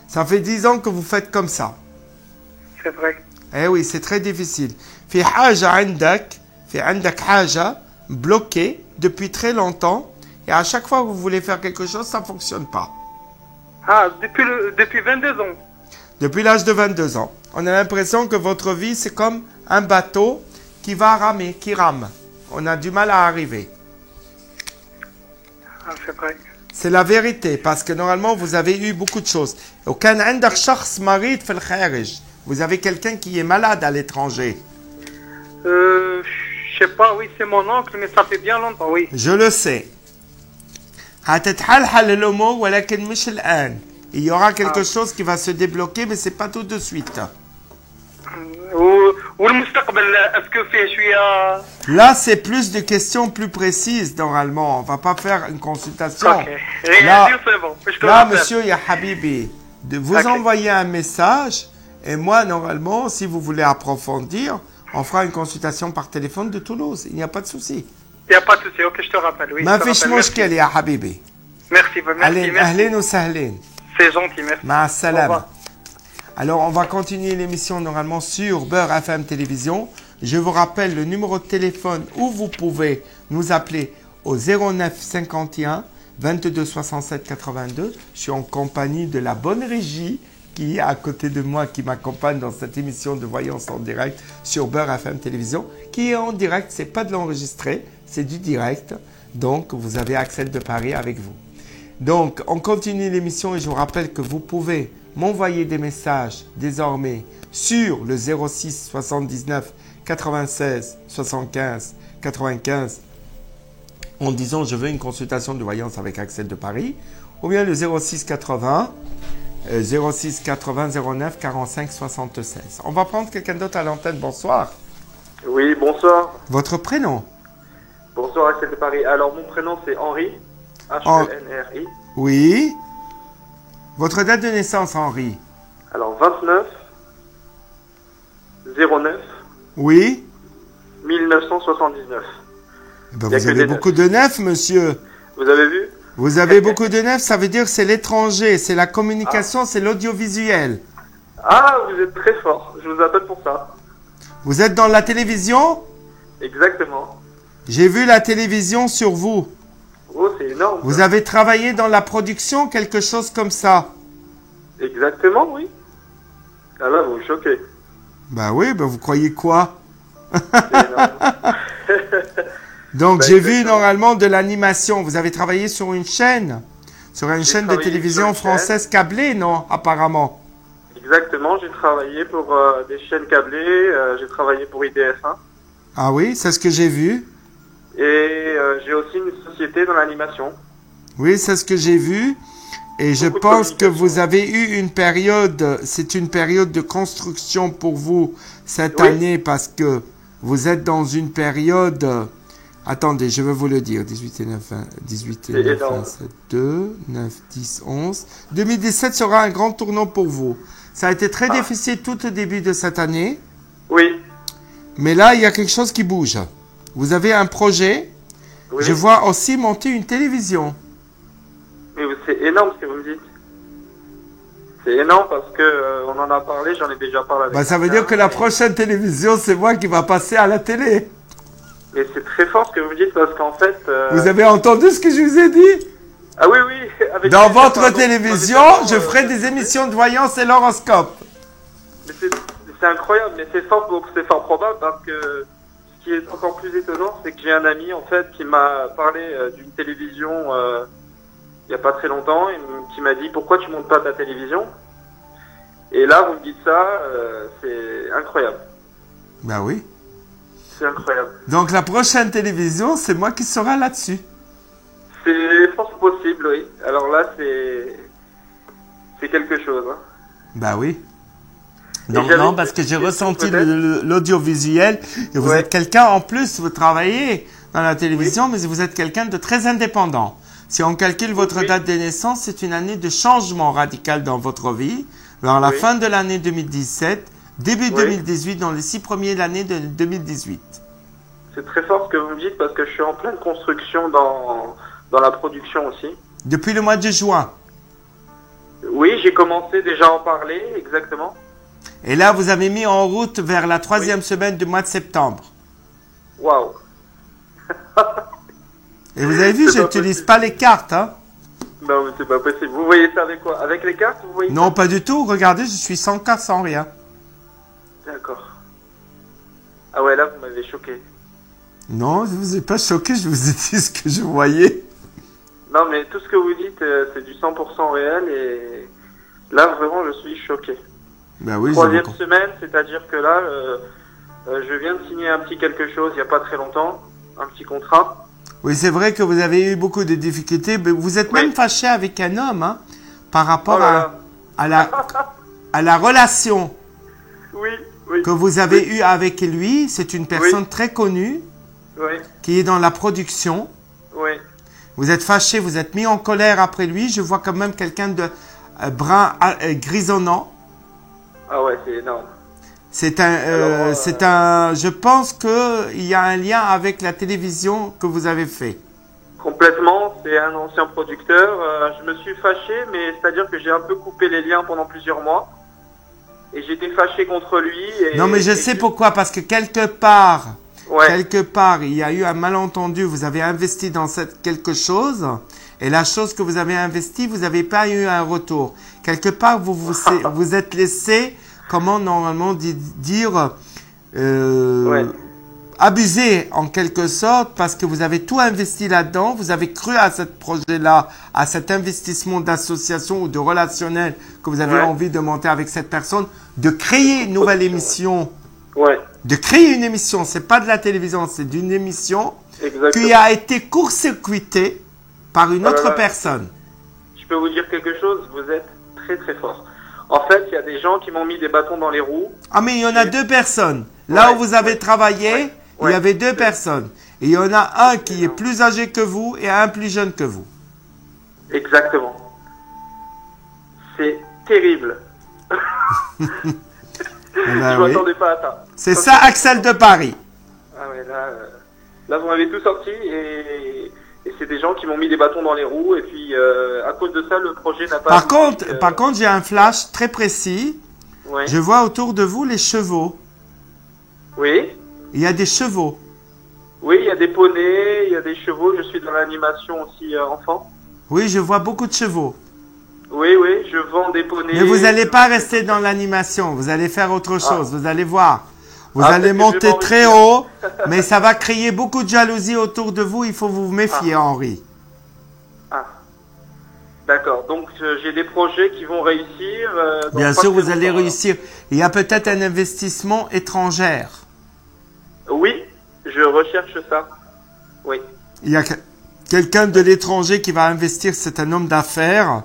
Ça fait 10 ans que vous faites comme ça. C'est vrai. Eh oui, c'est très difficile. في حاجة عندك حاجة bloquée depuis très longtemps. Et à chaque fois que vous voulez faire quelque chose, ça ne fonctionne pas. Ah, depuis 22 ans. Depuis l'âge de 22 ans. On a l'impression que votre vie, c'est comme un bateau qui va ramer, qui rame. On a du mal à arriver. Ah, c'est vrai. C'est la vérité, parce que normalement, vous avez eu beaucoup de choses. وكان عندك شخص مريض في الخارج. Vous avez quelqu'un qui est malade à l'étranger. Je sais pas, oui, c'est mon oncle, mais ça fait bien longtemps, oui. Je le sais. هتتحلحل الأمور ولكن مش الآن. Il y aura quelque chose qui va se débloquer, mais c'est pas tout de suite. والمستقبل est-ce que فيه شوية... Là, c'est plus de questions plus précises, normalement. On va pas faire une consultation. Okay. Là, monsieur Ya Habibi, de vous envoyer un message, et moi, normalement, si vous voulez approfondir, on fera une consultation par téléphone de Toulouse. Il n'y a pas de souci. Il n'y a pas de souci, ok, je te rappelle. Oui, ما فيش مشكل يا حبيبي. Merci, merci. أهلين وسهلين. C'est gentil, merci. مع السلامة. Alors, on va continuer l'émission normalement sur Beurre FM Télévision. Je vous rappelle le numéro de téléphone où vous pouvez nous appeler au 09 51 22 67 82. Je suis en compagnie de la bonne régie qui est à côté de moi, qui m'accompagne dans cette émission de voyance en direct sur Beurre FM Télévision, qui est en direct, c'est pas de l'enregistré, c'est du direct. Donc, vous avez Axel de Paris avec vous. Donc, on continue l'émission et je vous rappelle que vous pouvez m'envoyer des messages désormais sur le 06 79 96 75 95 en disant je veux une consultation de voyance avec Axel de Paris, ou bien le 06 80 09 45 76. On va prendre quelqu'un d'autre à l'antenne. Bonsoir. Oui, bonsoir. Votre prénom? Bonsoir Axel de Paris. Alors mon prénom c'est Henri. H-E-N-R-I. Oui. Votre date de naissance, Henri? Alors 29 09. Oui. 1979. Ben, vous avez beaucoup de 9, monsieur. Vous avez vu? Vous avez beaucoup de 9, ça veut dire que c'est l'étranger, c'est la communication, c'est l'audiovisuel. Ah, vous êtes très fort. Je vous appelle pour ça. Vous êtes dans la télévision? Exactement. J'ai vu la télévision sur vous. Oh, c'est énorme. Vous avez travaillé dans la production, quelque chose comme ça? Exactement, oui. Ah là, vous me choquez. Bah oui, bah vous croyez quoi? C'est énorme. Donc, j'ai vu normalement de l'animation. Vous avez travaillé sur une chaîne? Sur une chaîne de télévision française câblée, non? Apparemment. Exactement, j'ai travaillé pour des chaînes câblées. J'ai travaillé pour IDF1. Ah oui, c'est ce que j'ai vu. Et j'ai aussi une société dans l'animation. Oui, c'est ce que j'ai vu. Et je Beaucoup de pense que communication. vous avez eu une période, c'est une période de construction pour vous cette Oui. année parce que vous êtes dans une période. Attendez, je vais vous le dire. 18 et 9, 20, 18 et C'est 9, énorme. 27, 2, 9, 10, 11. 2017 sera un grand tournant pour vous. Ça a été très difficile tout au début de cette année. Oui. Mais là, il y a quelque chose qui bouge. Vous avez un projet. Oui. Je vois aussi monter une télévision. Mais c'est énorme ce que vous me dites. C'est énorme parce que on en a parlé, j'en ai déjà parlé avec Bah, ça veut quelqu'un, dire que la et- prochaine télévision, c'est moi qui va passer à la télé. Mais c'est très fort ce que vous me dites parce qu'en fait... Vous avez entendu ce que je vous ai dit? Ah oui, oui. Avec Dans plaisir, votre pardon. télévision, Pardon, je ferai des émissions de voyance et l'horoscope. Mais c'est incroyable, mais c'est fort probable parce que ce qui est encore plus étonnant, c'est que j'ai un ami en fait qui m'a parlé d'une télévision il y a pas très longtemps, qui m'a dit pourquoi tu montes pas ta télévision. Et là, vous me dites ça, c'est incroyable. Bah oui. C'est incroyable. Donc la prochaine télévision, c'est moi qui serai là-dessus. C'est fort possible, oui. Alors là, c'est quelque chose. Hein. Bah oui. Donc j'avais non, une parce que petite j'ai question, ressenti peut-être. l'audiovisuel. Et vous Ouais. êtes quelqu'un, en plus, vous travaillez dans la télévision, mais vous êtes quelqu'un de très indépendant. Si on calcule votre Oui. date de naissance, c'est une année de changement radical dans votre vie. Vers la Oui. fin de l'année 2017, début Oui. 2018, dans les 6 premiers de l'année de 2018. C'est très fort ce que vous me dites parce que je suis en pleine construction dans la production aussi. Depuis le mois de juin. Oui, j'ai commencé déjà à en parler, exactement. Et là, vous avez mis en route vers la 3e semaine du mois de septembre. Waouh. Et vous avez vu, C'est je pas n'utilise possible. pas les cartes. Hein. Non, mais c'est pas possible. Vous voyez ça avec quoi? Avec les cartes, vous voyez Non, pas du tout. Regardez, je suis sans carte, sans rien. ça? D'accord. Ah ouais, là, vous m'avez choqué. Non, je ne vous ai pas choqué, je vous ai dit ce que je voyais. Non, mais tout ce que vous dites, c'est du 100% réel et là, vraiment, je suis choqué. Ben oui, je Troisième vous... semaine, c'est-à-dire que là, je viens de signer un petit quelque chose il n'y a pas très longtemps, un petit contrat. Oui, c'est vrai que vous avez eu beaucoup de difficultés. Mais vous êtes Oui. même fâché avec un homme hein, par rapport Oh là là. à la relation Oui, oui, que vous avez eue avec lui. C'est une personne très connue oui, qui est dans la production. oui. Vous êtes fâché, vous êtes mis en colère après lui. Je vois quand même quelqu'un de brun grisonnant. Ah ouais, c'est énorme. C'est un, je pense que il y a un lien avec la télévision que vous avez fait. Complètement, c'est un ancien producteur. Je me suis fâché, mais c'est-à-dire que j'ai un peu coupé les liens pendant plusieurs mois. Et j'étais fâché contre lui. Et, Non, mais je sais pourquoi, parce que quelque part, Ouais, il y a eu un malentendu. Vous avez investi dans quelque chose, et la chose que vous avez investie, vous n'avez pas eu un retour. Quelque part, vous êtes laissé, comment normalement dire, ouais, abusé en quelque sorte, parce que vous avez tout investi là-dedans, vous avez cru à ce projet-là, à cet investissement d'association ou de relationnel que vous avez Ouais. envie de monter avec cette personne, de créer une nouvelle émission. ouais, De créer une émission, c'est pas de la télévision, c'est d'une émission exactement. qui a été court-circuitée par une autre là. personne. Je peux vous dire quelque chose, vous êtes très très fort. En fait, il y a des gens qui m'ont mis des bâtons dans les roues. Ah, mais il y en a deux personnes. Là Ouais, où vous avez ouais, travaillé, ouais, il y ouais. avait deux personnes. Et il y en a un qui est plus âgé que vous et un plus jeune que vous. Exactement. C'est terrible. Eh ben Je oui. m'attendais pas à ça. C'est ça, Axel de Paris. Ah ouais, là vous m'avez tout sorti et c'est des gens qui m'ont mis des bâtons dans les roues et puis à cause de ça le projet n'a pas. Par contre, j'ai un flash très précis. Ouais. Je vois autour de vous les chevaux. Oui, Il y a des chevaux. oui, il y a des poneys, il y a des chevaux. Je suis dans l'animation aussi enfant. Oui, je vois beaucoup de chevaux. Oui, oui, je vends des poneys. Mais vous n'allez pas rester dans l'animation. Vous allez faire autre chose. Vous allez voir. Vous Ah, allez peut-être que je vais monter très m'enrichir. haut, mais ça va créer beaucoup de jalousie autour de vous. Il faut vous méfier, Henri. Ah, d'accord. Donc j'ai des projets qui vont réussir. Dans Bien pas sûr, très vous allez longtemps, réussir. Il y a peut-être un investissement étranger. alors. Oui, je recherche ça. Oui. Il y a quelqu'un de l'étranger qui va investir, c'est un homme d'affaires.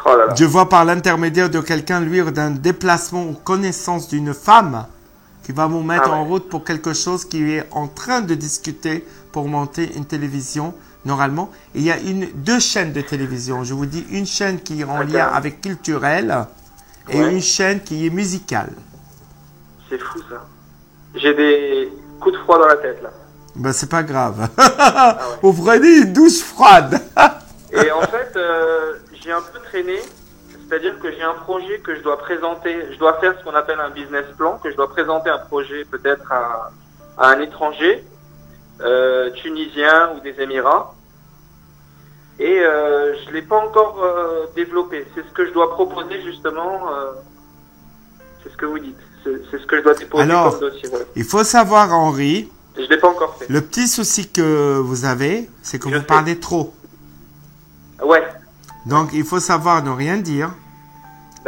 Oh là là. Je vois par l'intermédiaire de quelqu'un, lui, d'un déplacement ou connaissance d'une femme qui va vous mettre en route pour quelque chose qui est en train de discuter pour monter une télévision, normalement. Et il y a deux chaînes de télévision. Je vous dis une chaîne qui est en lien avec culturel et une chaîne qui est musicale. C'est fou ça. J'ai des coups de froid dans la tête là. Ben, c'est pas grave. Vous prenez une douche froide. Et en fait, j'ai un peu traîné. C'est-à-dire que j'ai un projet que je dois présenter. Je dois faire ce qu'on appelle un business plan, que je dois présenter un projet peut-être à un étranger, tunisien ou des Émirats. Et je ne l'ai pas encore développé. C'est ce que je dois proposer justement. C'est ce que vous dites. C'est ce que je dois déposer comme dossier. Voilà. Il faut savoir, Henri, je ne l'ai pas encore fait. Le petit souci que vous avez, c'est que vous parlez trop. Ouais. Donc, il faut savoir ne rien dire,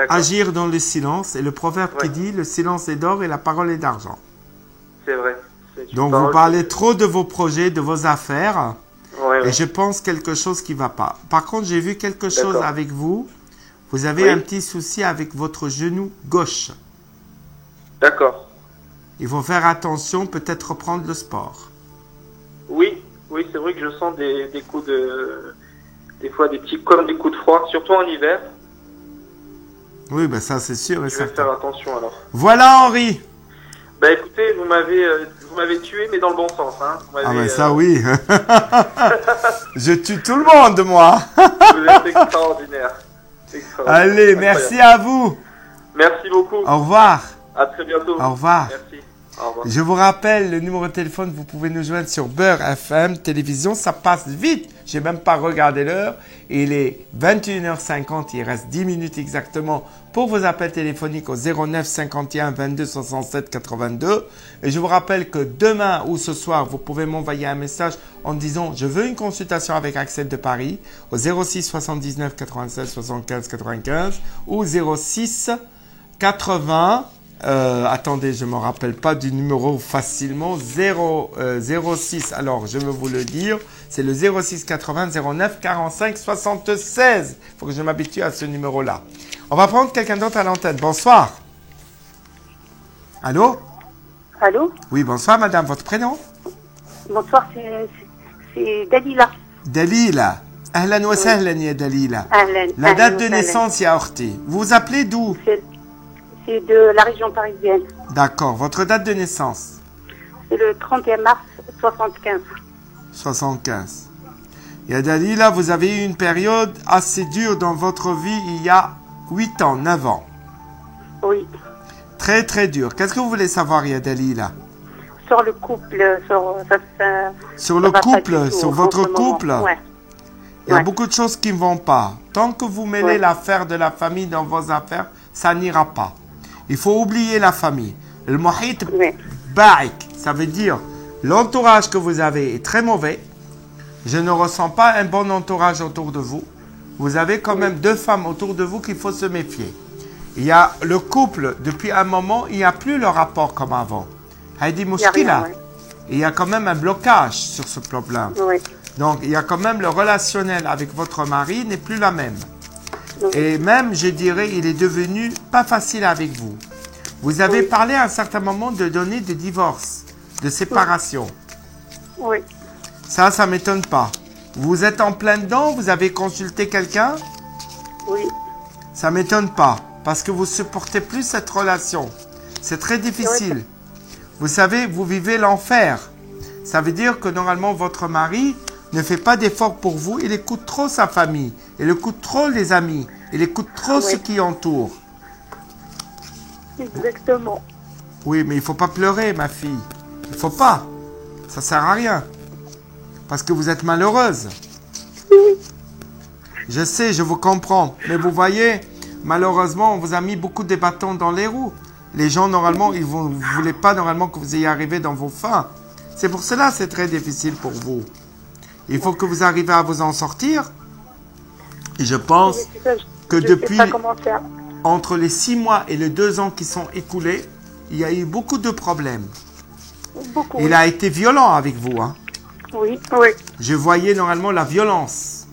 agir dans le silence. Et le proverbe qui dit, le silence est d'or et la parole est d'argent. C'est vrai. Donc, vous parlez trop de vos projets, de vos affaires. Et je pense quelque chose qui ne va pas. Par contre, j'ai vu quelque chose avec vous. Vous avez un petit souci avec votre genou gauche. D'accord. Il faut faire attention, peut-être reprendre le sport. Oui, c'est vrai que je sens des coups de... Des fois des coups de froid, surtout en hiver. Oui, ben ça c'est sûr et certain. Je vais faire attention alors. Voilà Henri. Bah écoutez, vous m'avez tué, mais dans le bon sens. Hein. Ça oui. Je tue tout le monde, moi. Vous êtes extraordinaire. Allez, merci à vous. Merci beaucoup. Au revoir. À très bientôt. Au revoir. Merci. Au revoir. Je vous rappelle le numéro de téléphone, vous pouvez nous joindre sur Beurre FM télévision, ça passe vite. J'ai même pas regardé l'heure. Il est 21h50, il reste 10 minutes exactement pour vos appels téléphoniques au 09 51 22 67 82. Et je vous rappelle que demain ou ce soir, vous pouvez m'envoyer un message en disant je veux une consultation avec Axel de Paris au 06 79 96 75 95 ou 06 80 attendez, je ne me rappelle pas du numéro facilement. 06, alors je vais vous le dire. C'est le 06 80 09 45 76. Il faut que je m'habitue à ce numéro-là. On va prendre quelqu'un d'autre à l'antenne. Bonsoir. Allô? Allô? Oui, bonsoir madame. Votre prénom? Bonsoir, c'est Dalila. Dalila. Ahlan wa sahlan ya Dalila. Ahlan. La date de naissance, ya Orti. Vous vous appelez d'où? C'est de la région parisienne. D'accord. Votre date de naissance? C'est le 31 mars 75. 75. Et Dalila, vous avez eu une période assez dure dans votre vie il y a 8 ans, 9 ans. Oui. Très très dur. Qu'est-ce que vous voulez savoir, Dalila? Sur le couple, sur le couple, sur votre couple. Ouais. Il y a beaucoup de choses qui ne vont pas. Tant que vous mêlez l'affaire de la famille dans vos affaires, ça n'ira pas. Il faut oublier la famille. Le muhit baik, ça veut dire l'entourage que vous avez est très mauvais. Je ne ressens pas un bon entourage autour de vous. Vous avez quand même 2 femmes autour de vous qu'il faut se méfier. Il y a le couple, depuis un moment, il n'y a plus le rapport comme avant. Heidi Mouskila. Il y a quand même un blocage sur ce problème. Oui. Donc, il y a quand même le relationnel avec votre mari n'est plus la même. Et même, je dirais, il est devenu pas facile avec vous. Vous avez parlé à un certain moment de donner des divorces, de séparation. Oui. Ça ne m'étonne pas. Vous êtes en plein dedans, vous avez consulté quelqu'un? Oui. Ça ne m'étonne pas, parce que vous ne supportez plus cette relation. C'est très difficile. Oui. Vous savez, vous vivez l'enfer. Ça veut dire que normalement, votre mari ne fait pas d'efforts pour vous, il écoute trop sa famille, il écoute trop les amis, il écoute trop ceux qui entourent. Exactement. Oui, mais il ne faut pas pleurer, ma fille. Il ne faut pas. Ça ne sert à rien. Parce que vous êtes malheureuse. Je sais, je vous comprends. Mais vous voyez, malheureusement, on vous a mis beaucoup de bâtons dans les roues. Les gens, normalement, ils ne voulaient pas normalement que vous ayez arrivé dans vos fins. C'est pour cela que c'est très difficile pour vous. Il faut que vous arriviez à vous en sortir. Et je pense que depuis, entre les 6 mois et les 2 ans qui sont écoulés, il y a eu beaucoup de problèmes. Il a été violent avec vous. Hein. Oui, oui. Je voyais normalement la violence.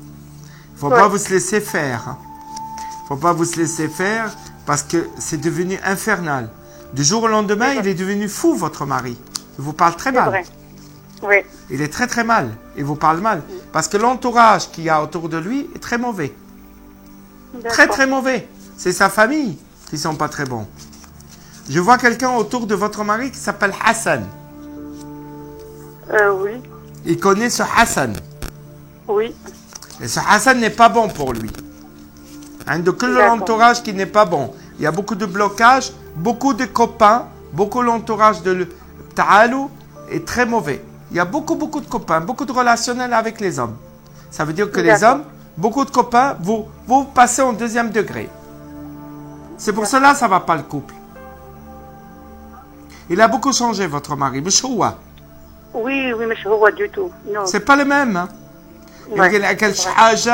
Il ne faut pas vous se laisser faire. Il ne faut pas vous se laisser faire parce que c'est devenu infernal. Du jour au lendemain, il est devenu fou, votre mari. Il vous parle très C'est mal. vrai. Oui. Il est très très mal. Il vous parle mal. Parce que l'entourage qu'il y a autour de lui est très mauvais. Très D'accord. très mauvais. C'est sa famille qui ne sont pas très bons. Je vois quelqu'un autour de votre mari qui s'appelle Hassan. Oui. Il connaît ce Hassan. Oui. Et ce Hassan n'est pas bon pour lui. De que D'accord. l'entourage qui n'est pas bon. Il y a beaucoup de blocages, beaucoup de copains, beaucoup l'entourage de Ta'alou est très mauvais. Il y a beaucoup de copains, beaucoup de relationnels avec les hommes. Ça veut dire que les D'accord. hommes, beaucoup de copains, vous passez en deuxième degré. C'est pour cela que ça ne va pas le couple. Il a beaucoup changé, votre mari. Mais choua. Oui, mais je ne vois du tout. Non. C'est pas le même. Hein? Ouais, Il a quelque c'est vrai. chose,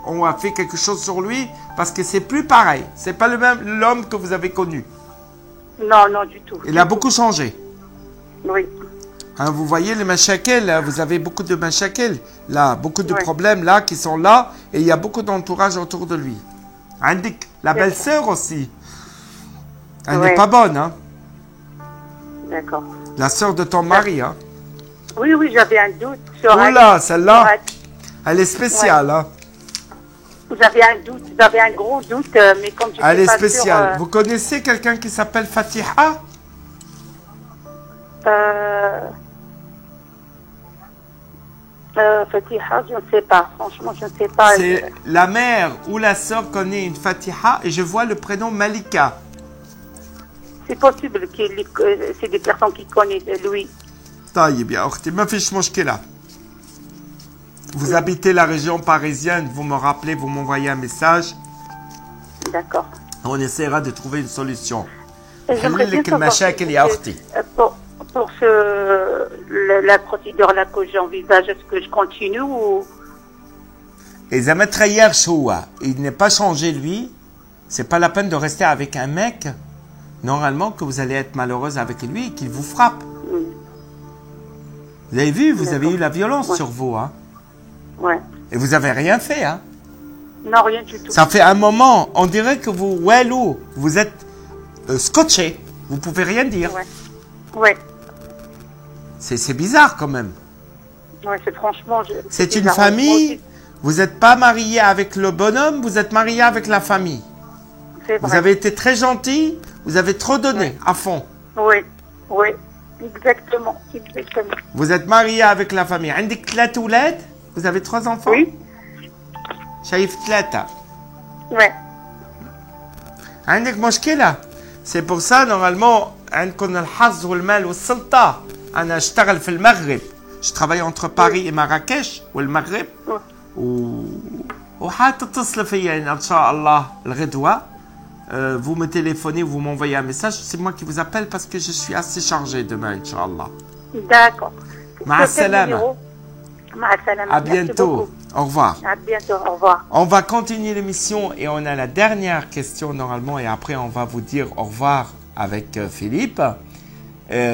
on a fait quelque chose sur lui parce que c'est plus pareil. C'est pas le même l'homme que vous avez connu. Non, du tout. Il a beaucoup changé. Oui. Hein, vous voyez les machakels, vous avez beaucoup de machakels là, beaucoup de Ouais. problèmes là qui sont là et il y a beaucoup d'entourage autour de lui. Indique la D'accord. belle-sœur aussi. Elle Ouais. n'est pas bonne, hein. D'accord. La sœur de ton mari, hein. Oui, j'avais un doute sur Oula, celle-là, sur- elle est spéciale, hein. Vous avez un doute, vous avez un gros doute, mais comme je Elle suis est pas spéciale. sûre, Vous connaissez quelqu'un qui s'appelle Fatiha? Fatiha, je ne sais pas. Franchement, je ne sais pas. C'est la mère ou la sœur connaît une Fatiha et je vois le prénom Malika. C'est possible que c'est des personnes qui connaissent lui. طيب يا أختي ما فيش مشكلة. Vous habitez la région parisienne, vous me rappelez, vous m'envoyez un message. D'accord. On essaiera de trouver une solution. Et j'aimerais bien لك المشاكل يا أختي. pour la procédure là que j'envisage, est-ce que je continue ou... إذا ما تغيرش هو, il n'est pas changé lui, c'est pas la peine de rester avec un mec, normalement que vous allez être malheureuse avec lui et qu'il vous frappe. Vous avez vu, vous avez eu la violence sur vous, hein. Ouais. Et vous avez rien fait, hein. Non, rien du tout. Ça fait un moment, on dirait que vous êtes scotché, vous pouvez rien dire. Ouais. C'est bizarre quand même. Ouais, c'est franchement... C'est une bizarre. famille, vous n'êtes pas marié avec le bonhomme, vous êtes marié avec la famille. C'est Vous vrai. avez été très gentil, vous avez trop donné, à fond. Oui. Exactement. Vous êtes marié avec la famille. عندك 3 أولاد? Vous avez 3 enfants? Oui. شايف 3. Ouais. عندك مشكلة. C'est pour ça normalement عندكم الحظ والمال والسلطة. أنا أشتغل في المغرب. Je travaille entre Paris et Marrakech والمغرب. وحتتصل فيا إن شاء الله الغدوة. Vous me téléphonez, vous m'envoyez un message. C'est moi qui vous appelle parce que je suis assez chargé demain, Inch'Allah. D'accord. مع السلامة. مع السلامة. À Merci bientôt. beaucoup. Au revoir. À bientôt. Au revoir. On va continuer l'émission et on a la dernière question normalement et après on va vous dire au revoir avec Philippe.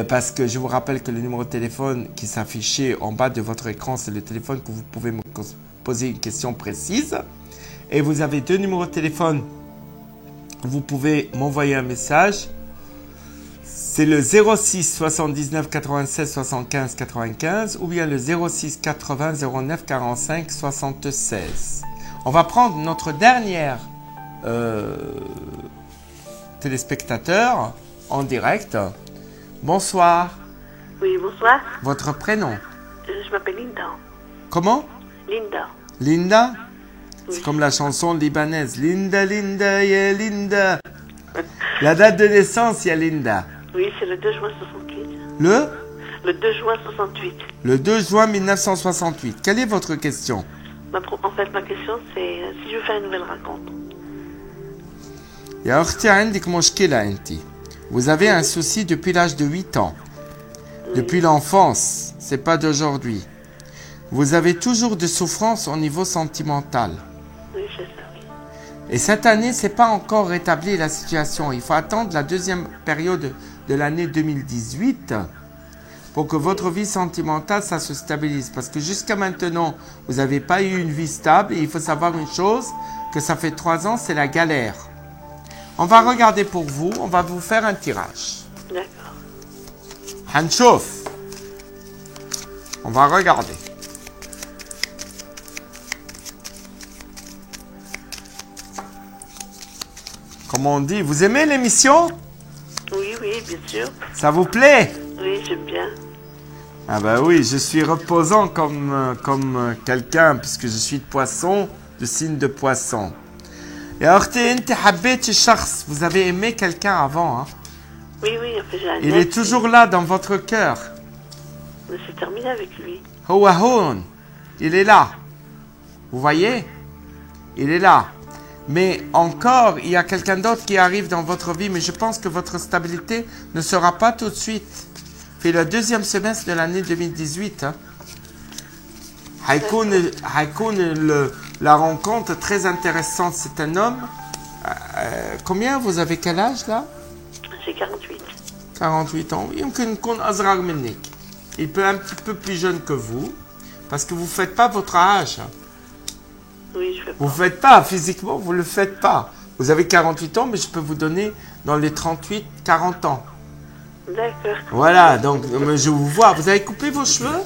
Parce que je vous rappelle que le numéro de téléphone qui s'affichait en bas de votre écran, c'est le téléphone que vous pouvez me poser une question précise. Et vous avez 2 numéros de téléphone. Vous pouvez m'envoyer un message. C'est le 06 79 96 75 95 ou bien le 06 80 09 45 76. On va prendre notre dernière téléspectateur en direct. Bonsoir. Oui, bonsoir. Votre prénom? Je m'appelle Linda. Comment? Linda. Linda? Oui. C'est comme la chanson libanaise. Linda, Linda, ya Linda. La date de naissance, ya Linda. Oui, c'est le 2 juin 68. Le 2 juin 68. Le 2 juin 1968. Quelle est votre question? En fait, ma question, c'est si je fais une nouvelle rencontre. يا أختي عندك مشكلة أنت. Vous avez un souci depuis l'âge de 8 ans. Depuis l'enfance, c'est pas d'aujourd'hui. Vous avez toujours des souffrances au niveau sentimental. Oui, je sais. Et cette année, c'est pas encore rétabli la situation. Il faut attendre la deuxième période de l'année 2018 pour que votre vie sentimentale, ça se stabilise. Parce que jusqu'à maintenant, vous n'avez pas eu une vie stable. Et il faut savoir une chose, que ça fait 3 ans, c'est la galère. On va regarder pour vous, on va vous faire un tirage. D'accord. Hanchouf. On va regarder. Comment on dit? Vous aimez l'émission? Oui, oui, bien sûr. Ça vous plaît? Oui, j'aime bien. Ah ben oui, je suis reposant comme quelqu'un, puisque je suis de poisson, de signe de poisson. Et alors, vous avez aimé quelqu'un avant, hein? Oui, oui, en fait, j'ai un Il ex, est toujours là dans votre cœur. mais c'est terminé avec lui. Howahoun, il est là. Vous voyez? Il est là. Mais encore, il y a quelqu'un d'autre qui arrive dans votre vie, mais je pense que votre stabilité ne sera pas tout de suite. Puis le deuxième semestre de l'année 2018, hein. La rencontre très intéressante, c'est un homme. Combien vous avez quel âge là? J'ai 48. 48 ans. Il peut un petit peu plus jeune que vous, parce que vous ne faites pas votre âge. Oui, je fais pas. Vous ne faites pas, physiquement, vous ne le faites pas. Vous avez 48 ans, mais je peux vous donner dans les 38, 40 ans. D'accord. Voilà, donc je vous vois. Vous avez coupé vos cheveux?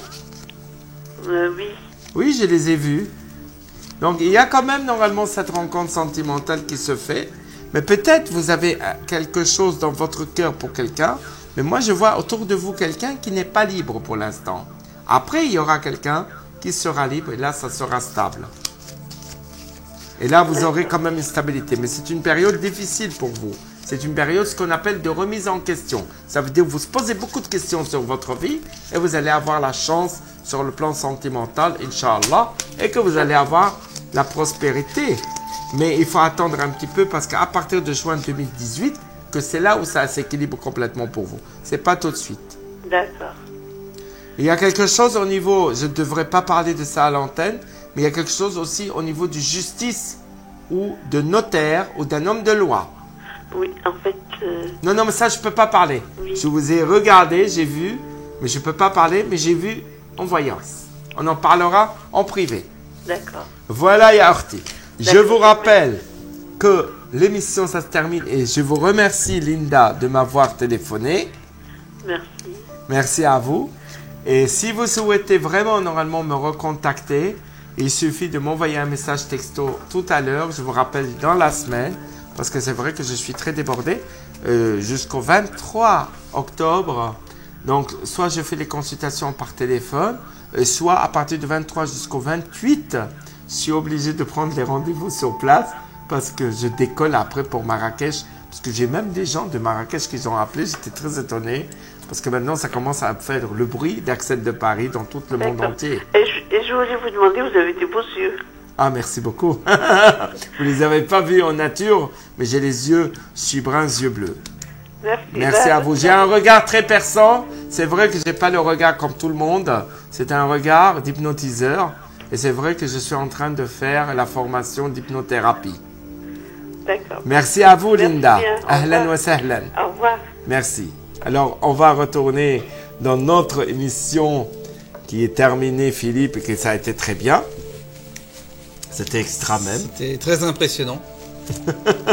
Oui. Oui, je les ai vus. Donc, il y a quand même normalement cette rencontre sentimentale qui se fait. Mais peut-être vous avez quelque chose dans votre cœur pour quelqu'un. Mais moi, je vois autour de vous quelqu'un qui n'est pas libre pour l'instant. Après, il y aura quelqu'un qui sera libre et là, ça sera stable. Et là, vous aurez quand même une stabilité. Mais c'est une période difficile pour vous. C'est une période, ce qu'on appelle de remise en question. Ça veut dire que vous se posez beaucoup de questions sur votre vie et vous allez avoir la chance sur le plan sentimental, Inch'Allah, et que vous allez avoir la prospérité. Mais il faut attendre un petit peu parce qu'à partir de juin 2018, que c'est là où ça s'équilibre complètement pour vous. C'est pas tout de suite. D'accord. Il y a quelque chose au niveau, je ne devrais pas parler de ça à l'antenne, mais il y a quelque chose aussi au niveau de justice ou de notaire ou d'un homme de loi. Oui, en fait... Non, mais ça, je ne peux pas parler. Oui. Je vous ai regardé, j'ai vu, mais je ne peux pas parler, mais j'ai vu en voyance. On en parlera en privé. D'accord. Voilà, Yaorti. Je vous rappelle que l'émission, ça se termine et je vous remercie, Linda, de m'avoir téléphoné. Merci. Merci à vous. Et si vous souhaitez vraiment, normalement, me recontacter, il suffit de m'envoyer un message texto tout à l'heure. Je vous rappelle dans la semaine, parce que c'est vrai que je suis très débordé, jusqu'au 23 octobre. Donc, soit je fais les consultations par téléphone, soit à partir du 23 jusqu'au 28, je suis obligé de prendre les rendez-vous sur place parce que je décolle après pour Marrakech. Parce que j'ai même des gens de Marrakech qui ont appelé. J'étais très étonné parce que maintenant, ça commence à faire le bruit d'Accent de Paris dans tout le monde entier. Et je voulais vous demander, vous avez des beaux yeux. Ah, merci beaucoup. Vous ne les avez pas vus en nature, mais j'ai les yeux, je suis brun, yeux bleus. Merci à vous. J'ai un regard très perçant. C'est vrai que je n'ai pas le regard comme tout le monde. C'est un regard d'hypnotiseur. Et c'est vrai que je suis en train de faire la formation d'hypnothérapie. D'accord. Merci à vous, Linda. Bien. Ahlan wa sahlan. Au revoir. Merci. Alors, on va retourner dans notre émission qui est terminée, Philippe, et que ça a été très bien. C'était extra même. C'était très impressionnant.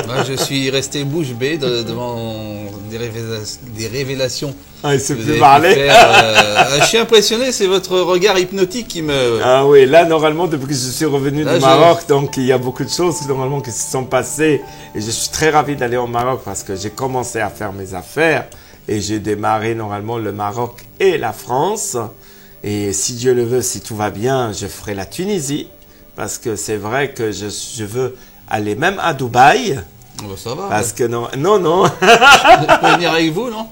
Moi, je suis resté bouche bée devant des révélations. Ah, il se que vous peut avez parler. pu faire. Je suis impressionné, c'est votre regard hypnotique qui me... Ah oui, là, normalement, depuis que je suis revenu Là, du Maroc, donc il y a beaucoup de choses normalement qui se sont passées. Et je suis très ravi d'aller au Maroc parce que j'ai commencé à faire mes affaires et j'ai démarré normalement le Maroc et la France. Et si Dieu le veut, si tout va bien, je ferai la Tunisie parce que c'est vrai que je veux aller même à Dubaï. Oh, ça va. Parce que non. Je peux venir avec vous, non?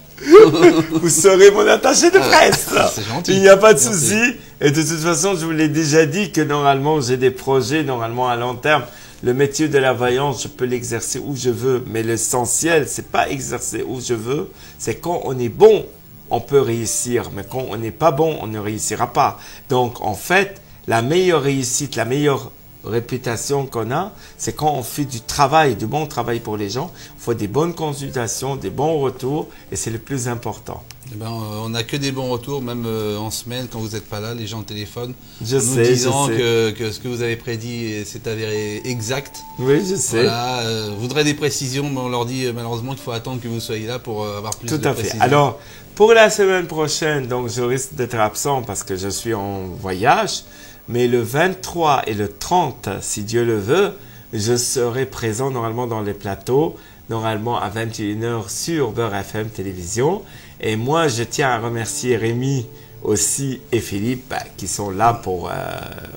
Vous serez mon attaché de presse. C'est gentil. Il n'y a pas de Merci. souci. Et de toute façon, je vous l'ai déjà dit que normalement, j'ai des projets normalement à long terme. Le métier de la voyance, je peux l'exercer où je veux. Mais l'essentiel, c'est pas exercer où je veux. C'est quand on est bon, on peut réussir. Mais quand on n'est pas bon, on ne réussira pas. Donc, en fait, la meilleure réussite, la meilleure réputation qu'on a, c'est quand on fait du travail, du bon travail pour les gens, il faut des bonnes consultations, des bons retours, et c'est le plus important. Eh ben, on n'a que des bons retours, même en semaine, quand vous n'êtes pas là, les gens téléphonent. Je nous sais, disant je sais. que ce que vous avez prédit s'est avéré exact. Oui, je sais. Voilà, voudraient des précisions, mais on leur dit malheureusement qu'il faut attendre que vous soyez là pour avoir plus de précisions. Tout à fait. Alors, pour la semaine prochaine, donc je risque d'être absent parce que je suis en voyage, mais le 23 et le 30, si Dieu le veut, je serai présent normalement dans les plateaux, normalement à 21h sur Beurre FM Télévision. Et moi, je tiens à remercier Rémi aussi et Philippe qui sont là pour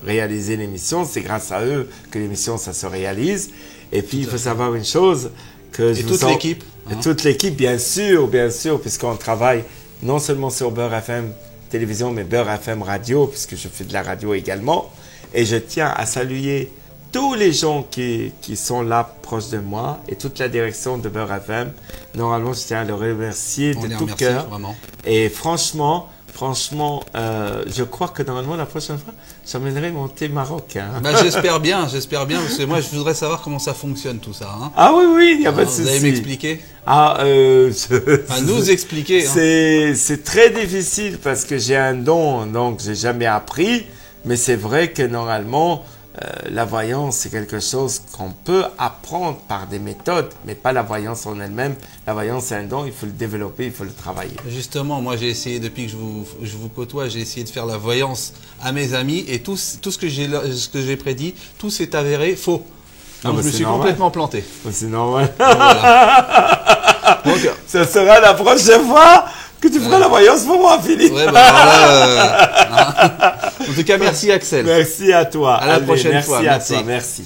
réaliser l'émission. C'est grâce à eux que l'émission, ça se réalise. Et puis, il faut savoir une chose, que je vous toute l'équipe. Et toute l'équipe, bien sûr, puisqu'on travaille non seulement sur Beurre FM Télévision, mais Beurre FM Radio, puisque je fais de la radio également. Et je tiens à saluer tous les gens qui sont là proches de moi et toute la direction de Beurre FM. Normalement, je tiens à les remercier de tout cœur. Vraiment. Et franchement, je crois que normalement, la prochaine fois, j'emmènerai mon thé marocain. Bah, j'espère bien, parce que moi, je voudrais savoir comment ça fonctionne tout ça. Hein. Ah oui, il n'y a pas de souci. Vous allez m'expliquer? Nous expliquer. Hein. C'est très difficile parce que j'ai un don, donc j'ai jamais appris. Mais c'est vrai que normalement, la voyance, c'est quelque chose qu'on peut apprendre par des méthodes, mais pas la voyance en elle-même. La voyance, c'est un don, il faut le développer, il faut le travailler. Justement, moi, j'ai essayé, depuis que je vous côtoie, j'ai essayé de faire la voyance à mes amis, et tout ce que j'ai prédit, tout s'est avéré faux. Donc, je me suis complètement planté. C'est normal. Voilà. Donc, ça sera la prochaine fois que tu feras la voyance pour moi, Philippe. Ouais, en tout cas, merci Axel. Merci à toi. À la prochaine fois. Merci à toi, merci.